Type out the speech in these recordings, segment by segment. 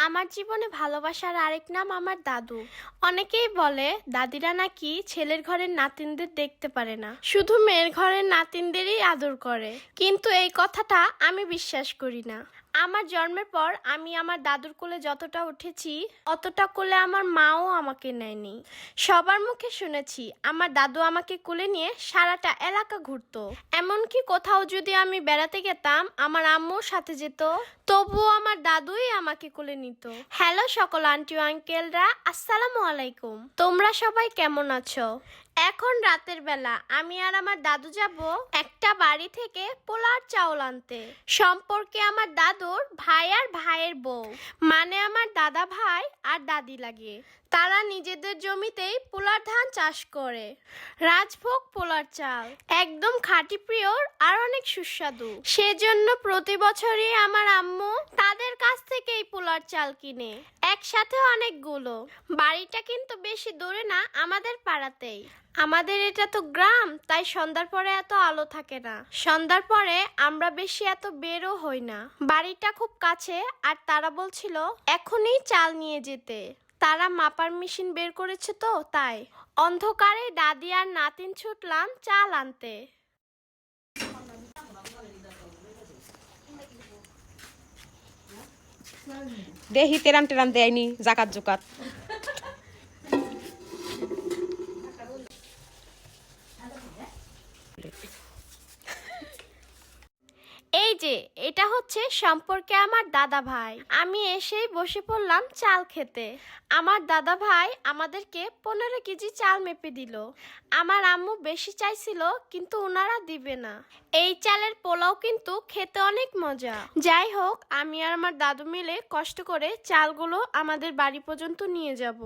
আমার জীবনে ভালোবাসার আরেক নাম আমার দাদু। অনেকেই বলে দাদিরা নাকি ছেলের ঘরের নাতিনদের দেখতে পারে না, শুধু মেয়ের ঘরের নাতিনদেরই আদর করে। কিন্তু এই কথাটা আমি বিশ্বাস করি না। আমার জন্মের পর আমি আমার দাদুর কোলে যতটা উঠেছি, অতটা কোলে আমার মাও আমাকে নেয়নি। সবার মুখে শুনেছি আমার দাদু আমাকে কোলে নিয়ে সারাটা এলাকা ঘুরতো। এমনকি কোথাও যদি আমি বেড়াতে যেতাম, আমার আম্মুর সাথে যেত, তবুও আমার দাদুই আমাকে কোলে নিত। হ্যালো সকল আন্টি আঙ্কেলরা, আসসালামু আলাইকুম। তোমরা সবাই কেমন আছো? এখন রাতের বেলা আমি আর আমার দাদু যাব একটা বাড়ি থেকে পোলার চাউল আনতে। সম্পর্কে আমার দাদুর ভাই আর ভাইয়ের বউ, মানে আমার দাদা ভাই আর দাদি লাগে। তারা নিজেদের জমিতেই পোলার ধান চাষ করে। রাজভোগ পোলার চাল একদম খাঁটি পিওর আর অনেক সুস্বাদু। সেজন্য প্রতি বছরই আমার আম্মু তাদের কাছ থেকে এই পোলার চাল কিনে, একসাথে অনেকগুলো। বাড়িটা কিন্তু বেশি দূরে না, আমাদের পাড়াতেই। আমাদের এটা তো গ্রাম, তাই সন্ধ্যার পরে এত আলো থাকে না। সন্ধ্যার পরে আমরা বেশি এত বেরও হই না। বাড়িটা খুব কাছে, আর তারা বলছিল এখনই চাল নিয়ে যেতে। তারা মাপার মেশিন বের করেছে তো তাই। অন্ধকারে দাদি আর নাতিন ছুটলাম চাল আনতে। দেহি তেরাম টেরাম দেয়নি জাকাত জুকাত। এই যে এটা হচ্ছে সম্পর্কে আমার দাদা ভাই। আমি এসেই বসে পড়লাম চাল খেতে। আমার দাদা ভাই আমাদেরকে 15 কেজি চাল মেপে দিল। আমার আম্মু বেশি চাইছিল, কিন্তু ওনারা দিবে না। এই চালের পোলাও কিন্তু খেতে অনেক মজা। যাই হোক, আমি আর আমার দাদু মিলে কষ্ট করে চালগুলো আমাদের বাড়ি পর্যন্ত নিয়ে যাব।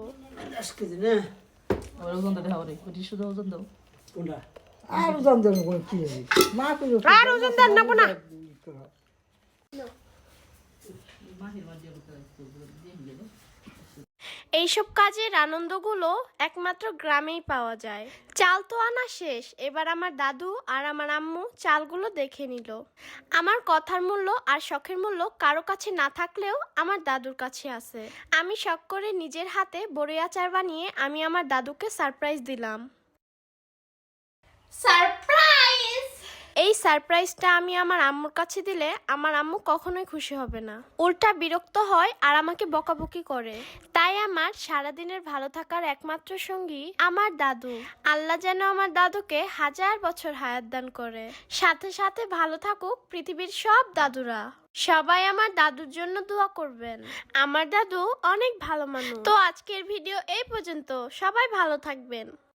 আর ওজন দেন কি মা কইলো আর ওজন দেন না না। এইসব কাজের আনন্দগুলো একমাত্র গ্রামেই পাওয়া যায়। চাল তো আনা শেষ, এবার আমার দাদু আর আমার আম্মু চালগুলো দেখে নিল। আমার কথার মূল্য আর শখের মূল্য কারো কাছে না থাকলেও আমার দাদুর কাছে আছে। আমি শখ করে নিজের হাতে বড়ি আচার বানিয়ে আমি আমার দাদুকে সারপ্রাইজ দিলাম। সারপ্রাইজ! এই সারপ্রাইজটা আমি আমার আম্মুর কাছে দিলে আমার আম্মু কখনোই খুশি হবে না, উল্টা বিরক্ত হয় আর আমাকে বকাবকি করে। তাই আমার সারাদিনের ভালো থাকার একমাত্র সঙ্গী আমার দাদু। আল্লাহ যেন আমার দাদুকে 1000 বছর হায়াত দান করে। সাথে সাথে ভালো থাকুক পৃথিবীর সব দাদুরা। সবাই আমার দাদুর জন্য দোয়া করবেন। আমার দাদু অনেক ভালো মানুষ। তো আজকের ভিডিও এই পর্যন্ত। সবাই ভালো থাকবেন।